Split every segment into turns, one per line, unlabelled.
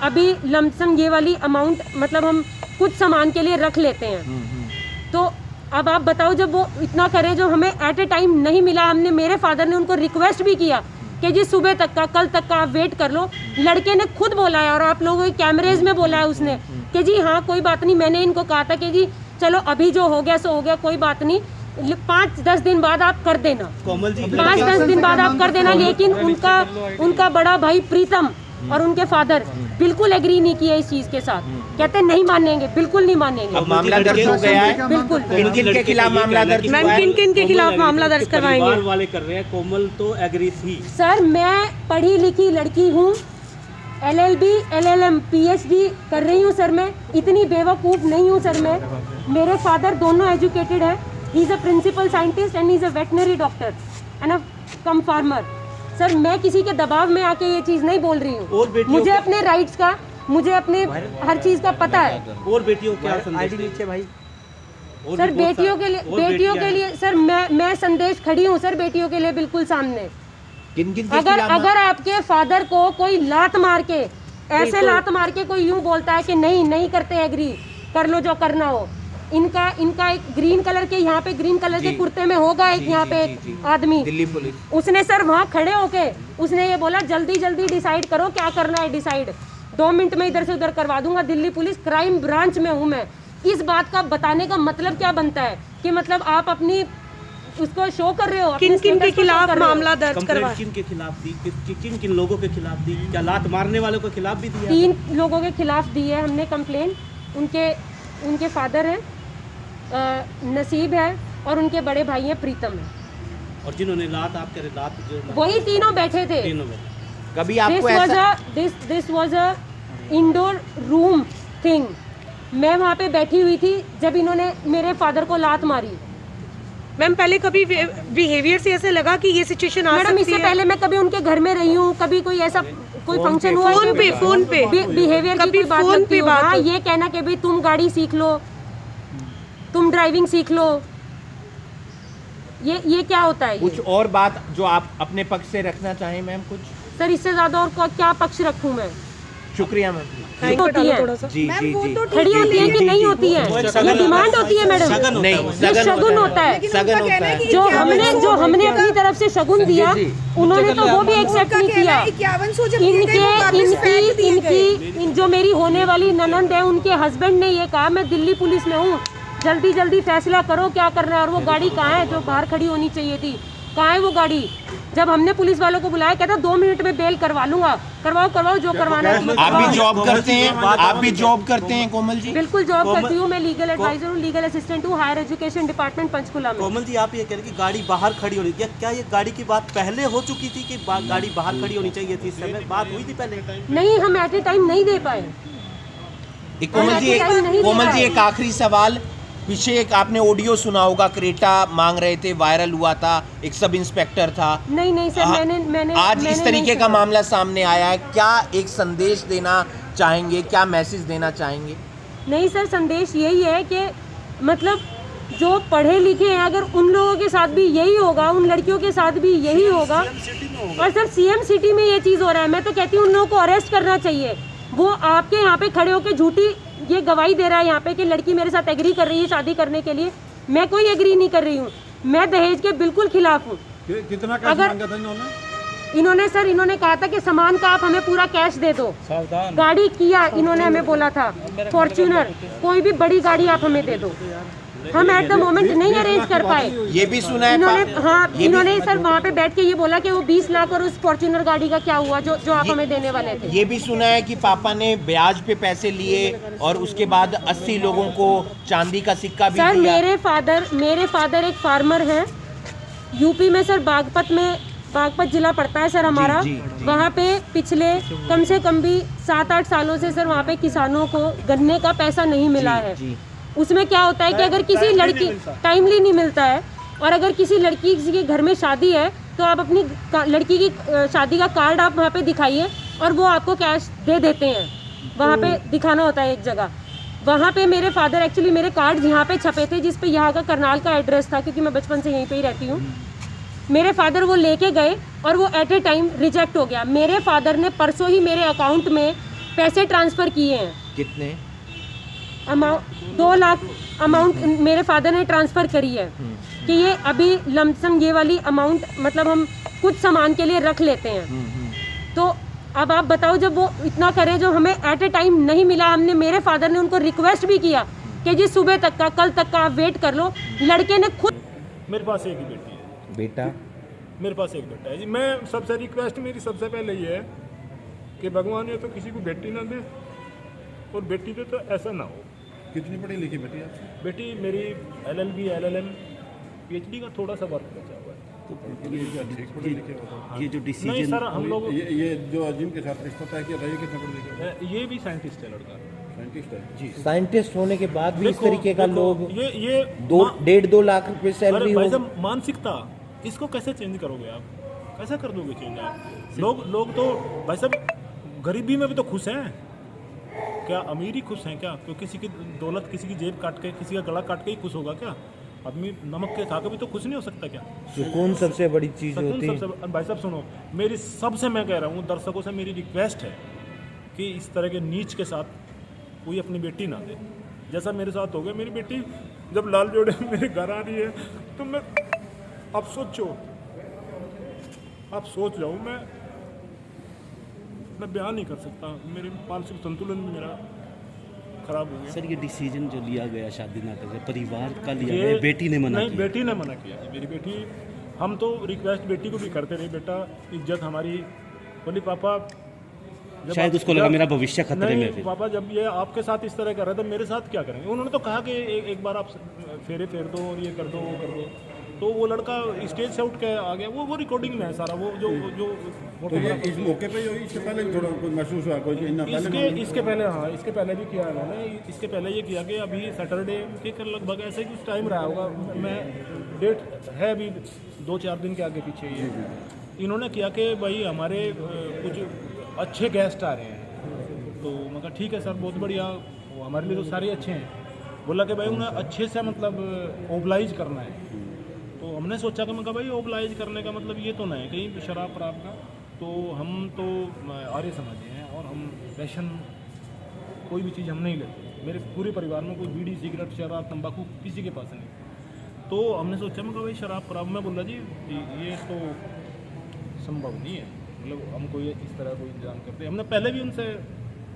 अभी लमसम ये वाली अमाउंट मतलब हम कुछ सामान के लिए रख लेते हैं। तो अब आप बताओ, जब वो इतना करें जो हमें एट ए टाइम नहीं मिला, हमने मेरे फादर ने उनको रिक्वेस्ट भी किया कि जी सुबह तक का, कल तक का आप वेट कर लो। लड़के ने खुद बोला है और आप लोगों के कैमरेज में बोला है उसने कि जी हाँ कोई बात नहीं। मैंने इनको कहा था कि जी चलो अभी जो हो गया सो हो गया, कोई बात नहीं, 5-10 दिन बाद आप कर देना, 5-10 दिन बाद आप कर देना। लेकिन उनका बड़ा भाई प्रीतम और उनके फादर बिल्कुल एग्री नहीं किए इस चीज के साथ, कहते नहीं मानेंगे, बिल्कुल नहीं मानेंगे।
अब मामला दर्ज हो गया है,
बिल्कुल।
किन के खिलाफ मामला दर्ज हुआ है?
किन के खिलाफ मामला दर्ज करवाएंगे?
वाले कर रहे हैं, कोमल तो एग्री थी।
सर मैं पढ़ी लिखी लड़की हूँ, LLB LLM PhD कर रही हूँ सर। मैं इतनी बेवकूफ़ नहीं हूँ सर। मैं, मेरे फादर दोनों एजुकेटेड है, he is a principal scientist and he is a veterinary doctor and a come farmer. Sir मैं किसी के दबाव में आके ये चीज़ नहीं बोल रही हूँ। मुझे अपने राइट्स का, मुझे अपने हर चीज़ का पता है।
और बेटियों क्या संदेश
भाई?
सर बेटियों के लिए सर मैं संदेश खड़ी हूँ सर, बेटियों के लिए बिल्कुल सामने। अगर आपके फादर को कोई लात मार के, ऐसे लात मार के कोई यूं बोलता है कि नहीं करते एग्री, कर लो जो करना हो। इनका एक ग्रीन कलर के, यहाँ पे ग्रीन कलर के कुर्ते में होगा एक यहाँ पे आदमी,
दिल्ली पुलिस,
उसने सर वहाँ खड़े होके उसने ये बोला जल्दी डिसाइड करो क्या करना है, डिसाइड 2 मिनट में इधर से उधर करवा दूंगा। दिल्ली पुलिस क्राइम ब्रांच में हूँ मैं। इस बात का बताने का मतलब क्या बनता है कि मतलब आप अपनी उसको शो कर रहे हो, किन के खिलाफ मामला दर्ज करवा,
किन के खिलाफ दी, किन लोगों के खिलाफ दी, क्या लात मारने वालों के खिलाफ भी दी?
3 लोगों के खिलाफ दी है हमने कंप्लेन। उनके फादर हैं नसीब है और उनके बड़े भाई हैं प्रीतम है।
और जिन्होंने लात जो
वही तीनों बैठे थे।
कभी आपको ऐसा
this was a indoor room thing. मैं वहाँ पे बैठी हुई थी जब इन्होंने मेरे फादर को लात मारी।
मैम पहले कभी बिहेवियर से ऐसे लगा कि ये सिचुएशन आ सकती है?
मैडम इससे पहले मैं कभी उनके घर में रही हूँ, कभी कोई ऐसा कोई फंक्शन हुआ
फोन पे
बिहेवियर की बात लगती है। हाँ, ये कहना कि भाई तुम गाड़ी सीख लो, तुम ड्राइविंग सीख लो, ये क्या होता है?
कुछ और बात जो आप अपने पक्ष से रखना चाहें मैम? कुछ
सर इससे ज्यादा और क्या पक्ष रखूं मैं?
शुक्रिया मैम।
होती है
जी जी जी,
खड़ी होती है कि नहीं होती है, ये डिमांड होती है मैडम।
नहीं,
ये शगुन होता है,
सगन होता है।
जो हमने अपनी तरफ से शगुन दिया, उन्होंने तो वो भी एक्सेप्ट नहीं किया। इनकी जो मेरी होने वाली ननंद है, उनके हस्बैंड ने ये कहा मैं दिल्ली पुलिस में हूँ, जल्दी फैसला करो क्या करना है। और वो गाड़ी कहाँ है जो बाहर खड़ी होनी चाहिए थी, कहाँ है वो गाड़ी? जब हमने पुलिस वालों को बुलाया, कहता 2 मिनट में बेल करवा लूंगा। करवाओ जो करवाना है।
आप भी जॉब करते हैं? आप भी जॉब करते हैं कोमल जी?
बिल्कुल जॉब करती हूँ मैं, लीगल एडवाइजर हूँ, लीगल असिस्टेंट हूँ, हायर एजुकेशन डिपार्टमेंट पंचकुला में।
कोमल जी आप ये कह रहे हैं कि गाड़ी बाहर खड़ी होनी चाहिए, क्या ये गाड़ी की बात पहले हो चुकी थी कि गाड़ी बाहर खड़ी होनी चाहिए थी? इस समय बात हुई थी पहले?
नहीं, हम एट ए टाइम नहीं दे पाए।
कोमल जी एक आखिरी सवाल, पीछे एक आपने ऑडियो सुना होगा, क्रेटा मांग रहे थे, वायरल हुआ था, एक सब इंस्पेक्टर था।
नहीं सर, मैंने
आज इस तरीके का मामला सामने आया है, क्या एक संदेश देना चाहेंगे, क्या मैसेज देना चाहेंगे?
नहीं सर, संदेश यही है कि मतलब जो पढ़े लिखे हैं, अगर उन लोगों के साथ भी यही होगा, उन लड़कियों के साथ भी यही होगा। और सर CM सिटी में ये चीज़ हो रहा है, मैं तो कहती हूँ उन लोगों को अरेस्ट करना चाहिए। वो आपके यहाँ पे खड़े होकर झूठी ये गवाही दे रहा है यहाँ पे कि लड़की मेरे साथ एग्री कर रही है शादी करने के लिए। मैं कोई एग्री नहीं कर रही हूँ, मैं दहेज के बिल्कुल खिलाफ हूँ।
कितना कैश मांगा था
इन्होंने कहा था कि सामान का आप हमें पूरा कैश दे दो। गाड़ी किया इन्होंने हमें बोला था फॉर्च्यूनर, कोई भी बड़ी गाड़ी आप हमें दे दो। हम एट द मोमेंट नहीं अरेंज कर पाए।
ये भी सुना है
इन्होंने सर वहाँ पे बैठ के ये बोला कि वो 20 लाख और उस फॉर्च्यूनर गाड़ी का क्या हुआ जो आप हमें देने वाले थे।
ये भी सुना है कि पापा ने ब्याज पे पैसे लिए और उसके बाद 80 लोगों को चांदी का सिक्का भी
दिया।
सर
मेरे फादर एक फार्मर हैं यूपी में सर, बागपत जिला पड़ता है सर हमारा। वहाँ पे पिछले कम से कम भी 7-8 सालों से सर वहाँ पे किसानों को गन्ने का पैसा नहीं मिला है। उसमें क्या होता है कि अगर किसी लड़की टाइमली नहीं मिलता है और अगर किसी लड़की किसी के घर में शादी है तो आप अपनी लड़की की शादी का कार्ड आप वहाँ पे दिखाइए और वो आपको कैश दे देते हैं। वहाँ पे दिखाना होता है एक जगह। वहाँ पे मेरे फादर एक्चुअली मेरे कार्ड यहाँ पे छपे थे जिस पे यहाँ का करनाल का एड्रेस था, क्योंकि मैं बचपन से यहीं पे ही रहती हूँ। मेरे फादर वो लेके गए और वो एट ए टाइम रिजेक्ट हो गया। मेरे फादर ने परसों ही मेरे अकाउंट में पैसे ट्रांसफ़र किए हैं।
कितने?
अमाउंट 2 लाख अमाउंट मेरे फादर ने ट्रांसफ़र करी है कि ये अभी लमसम ये वाली अमाउंट मतलब हम कुछ सामान के लिए रख लेते हैं। तो अब आप बताओ, जब वो इतना करें जो हमें एट ए टाइम नहीं मिला, हमने मेरे फादर ने उनको रिक्वेस्ट भी किया कि जी सुबह तक का, कल तक का आप वेट कर लो। लड़के ने खुद
मेरे पास एक ही बेटी है।
बेटा?
मेरे पास एक बेटा है जी। मैं सबसे रिक्वेस्ट मेरी सबसे पहले ये है कि भगवान ये तो किसी को बेटी ना दे, और बेटी दे तो ऐसा ना हो।
कितनी पढ़ी लिखी बेटी आपकी?
बेटी मेरी LLB LLM PhD का थोड़ा सा वर्क बचा हुआ है।
ये जो
नहीं
डिसीजन
सर, हम लोग
ये जो अजीम के साथ रिश्ता तय किया था, ये कितना पढ़ी लिखी?
ये भी साइंटिस्ट है लड़का।
साइंटिस्ट है
जी।
साइंटिस्ट होने के बाद भी इस
देखो-
तरीके का
देखो,
लोग
ये
1.5-2 लाख रुपए
अरे
सैलरी
भाई
हो।
साहब, मानसिकता इसको कैसे चेंज करोगे आप? कैसे कर दोगे चेंज आप? लोग तो भाई साहब गरीबी में भी तो खुश हैं क्या? अमीर ही खुश हैं क्या? तो किसी की दौलत, किसी की जेब काट के, किसी का गला काट के ही खुश होगा क्या? आदमी नमक के खा के भी तो खुश नहीं हो सकता क्या?
सुकून सबसे बड़ी चीज
सुकून
होती है।
सबसे। भाई साहब सुनो, मेरी सबसे, मैं कह रहा हूँ दर्शकों से मेरी रिक्वेस्ट है कि इस तरह के नीच के साथ कोई अपनी बेटी ना दे। जैसा मेरे साथ हो गया, मेरी बेटी जब लाल जोड़े मेरे घर आ रही है तो मैं, आप सोच जाओ, मैं बयान नहीं कर सकता। मेरे मानसिक संतुलन भी मेरा खराब हो गया।
सर ये डिसीजन जो लिया गया शादी ना करके, परिवार का लिया
ये-
गया, बेटी ने मना
नहीं,
किया?
बेटी ने मना किया। मेरी बेटी, हम तो रिक्वेस्ट बेटी को भी करते रहे, बेटा इज्जत हमारी। बोली पापा, जब
शायद
आप-
उसको लगा
जब-
मेरा भविष्य खतरे
नहीं,
में फिर।
पापा जब ये आपके साथ इस तरह कर रहे थे, मेरे साथ क्या करेंगे? उन्होंने तो कहा कि एक बार आप फेरे फेर दो और ये कर दो, वो कर दो। तो वो लड़का स्टेज से उठ के आ गया। वो रिकॉर्डिंग में है सारा, वो जो
तो ये
फोटोग्राफ।
इस मौके पे इससे पहले भी थोड़ा कुछ महसूस हुआ कोई इतना
इसके पहले, हाँ, इसके पहले भी किया इन्होंने। इसके पहले ये किया कि अभी सैटरडे के लगभग ऐसे कुछ टाइम रहा होगा, मैं डेट है अभी 2-4 दिन के आगे पीछे ये इन्होंने किया कि भाई हमारे कुछ अच्छे गेस्ट आ रहे हैं। तो मैं कहा ठीक है सर, बहुत बढ़िया, वो हमारे लिए तो सारे अच्छे हैं। बोला कि भाई उन्हें अच्छे से मतलब ओबलाइज करना है। तो हमने सोचा कि मैं कहा भाई ओबलाइज करने का मतलब ये तो नहीं है कहीं शराब वराब का। तो हम तो आर्य समाजी हैं और हम फैशन कोई भी चीज़ हम नहीं लेते। मेरे पूरे परिवार में कोई बीड़ी, सिगरेट, शराब, तंबाकू किसी के पास नहीं। तो हमने सोचा, मैं कहा भाई शराब वराब में बोला जी ये तो संभव नहीं है, मतलब हम कोई इस तरह कोई इंतजाम करते। हमने पहले भी उनसे,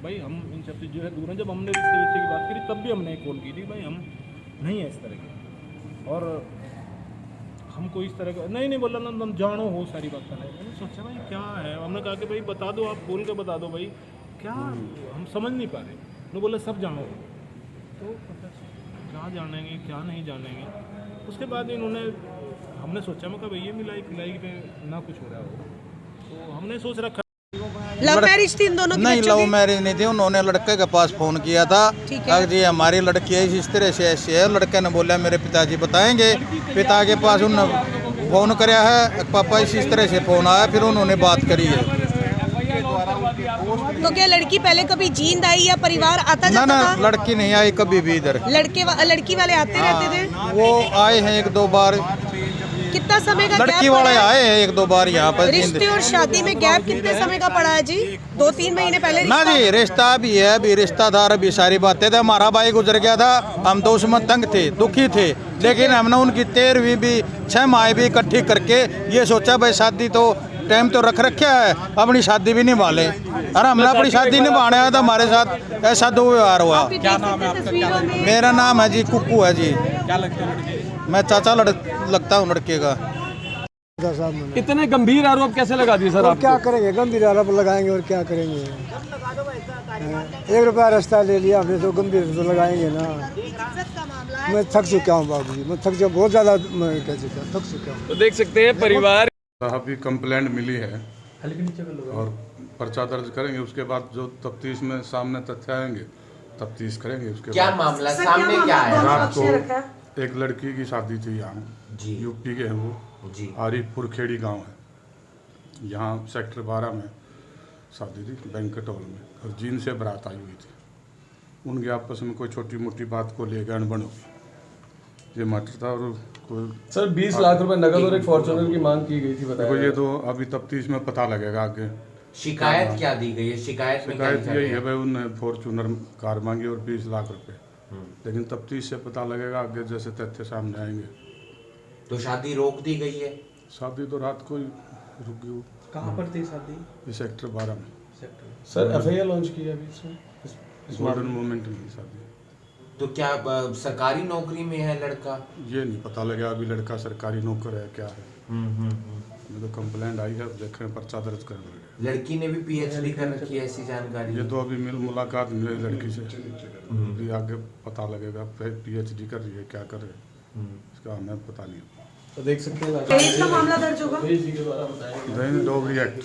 भाई हम इन सब चीज़ जो है दूर हैं। जब हमने रिश्ते विश्ते की बात करी तब भी हमने कॉल की थी, भाई हम नहीं है इस तरह के, और हमको इस तरह का नहीं बोला ना, तुम जानो हो सारी बात करने। मैंने सोचा भाई क्या है, हमने कहा कि भाई बता दो, आप बोल के बता दो भाई क्या, हम समझ नहीं पा रहे। उन्होंने बोले सब जानो। तो क्या जानेंगे क्या नहीं जानेंगे। उसके बाद इन्होंने, हमने सोचा, मैं कहा भाई ये मिलाई पिलाई पे ना कुछ हो रहा हो, तो हमने सोच रखा।
लव मैरिज थी इन दोनों की?
नहीं,
बच्चों
लव
की?
मैरिज नहीं थी। उन्होंने लड़के के पास फोन किया था,
ठीक है।
कहा जी हमारी लड़की है इस तरह से ऐसी है। लड़के ने बोला मेरे पिताजी बताएंगे। पिता के पास उन्होंने फोन कराया है, पापा इस तरह से फोन आया, फिर उन्होंने बात करी है।
तो क्या लड़की पहले कभी जींद आई या परिवार आता
ना
जाता
ना,
था?
लड़की नहीं आई कभी भी इधर।
लड़की वाले आते रहते थे?
वो आए हैं 1-2 बार,
कितना समय का
लड़की
गैप
वाले
पड़ा है?
आए हैं 1-2 बार यहाँ पर।
रिश्ते और शादी में गैप कितने समय का पड़ा है जी? 2-3 महीने पहले
ना
रिश्ता?
जी, रिश्ता भी है, अभी रिश्तेदार भी सारी बातें थे। हमारा भाई गुजर गया था, हम तो उसमें तंग थे, दुखी थे, लेकिन हमने उनकी 13वीं भी 6 माह भी इकट्ठी करके ये सोचा भाई शादी तो टाइम तो रखा है, अपनी शादी भी निभा ले। अरे हमने अपनी शादी निभाने आया था, हमारे साथ ऐसा दुर्व्यवहार हुआ।
क्या नाम है तस्वीरों में?
मेरा नाम है जी कुक्कू है जी। क्या लगता है लड़के? मैं चाचा लगता हूँ लड़के का।
इतने गंभीर आरोप कैसे लगा दिए सर आप?
क्या करेंगे, गंभीर आरोप लगाएंगे और क्या करेंगे। 1 रुपया रास्ता ले लिया हमने तो गंभीर तो लगाएंगे ना। मैं थक चुका हूँ बाबू जी, मैं थक चुका, बहुत ज़्यादा कह चुका, थक चुका हूँ।
तो देख सकते हैं परिवार
साहब की कंप्लेंट मिली है और पर्चा दर्ज करेंगे। उसके बाद जो तफ्तीश में सामने तथ्य आएंगे तफ्तीश करेंगे। उसके
क्या
बाद
मामला सामने क्या है?
रात को एक लड़की की शादी थी यहाँ
जी।
यूपी के हैं वो
जी।
आरिफपुर खेड़ी गांव है, यहाँ सेक्टर 12 में शादी थी, बैंकेट हॉल में, और जीन से बारात आई हुई थी। उनके आपस में कोई छोटी मोटी बात को लेकर अनबन हो गई। ये मैटर था और कोई
सर 20 लाख रुपए नकद और एक फॉर्च्यूनर की मांग की गई थी,
देखो
बताया।
ये तो अभी तफ्तीश में पता लगेगा आगे।
शिकायत क्या दी गई है? शिकायत में क्या
शिकायत
लिखा
यही
गया
है भाई, उनने फॉर्चूनर कार मांगी और 20 लाख रुपए, लेकिन तफ्तीश से पता लगेगा आगे जैसे तथ्य सामने आएंगे।
तो शादी रोक दी गई है?
शादी तो रात को ही रुक गई।
कहाँ पर थी शादी?
इस सेक्टर 12 में
सर एफआईआर लॉन्च की है अभी इसमें?
मॉडर्न मूवमेंट में शादी।
तो क्या सरकारी नौकरी में है लड़का?
ये नहीं पता लगा अभी लड़का सरकारी नौकर है क्या है। मैं तो कंप्लेंट आई है, देख रहे हैं पर्चा दर्ज कर रहे हैं।
लड़की ने भी पीएचडी कर रखी है, ऐसी जानकारी?
ये तो अभी मुलाकात मिली लड़की से, अभी आगे पता लगेगा। पीएचडी कर रही है, क्या कर रहे हैं इसका हमें पता नहीं।
तो देख सकते हैं
दहेज का मामला दर्ज होगा?
डोगरी एक्ट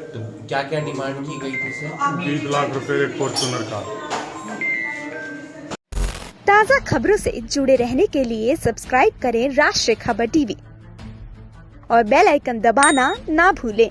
तो क्या क्या डिमांड की गई थी सर?
20 लाख रुपए एक फॉर्चूनर का।
ताज़ा खबरों से जुड़े रहने के लिए सब्सक्राइब करें राष्ट्रीय खबर टीवी और बेल आइकन दबाना ना भूलें।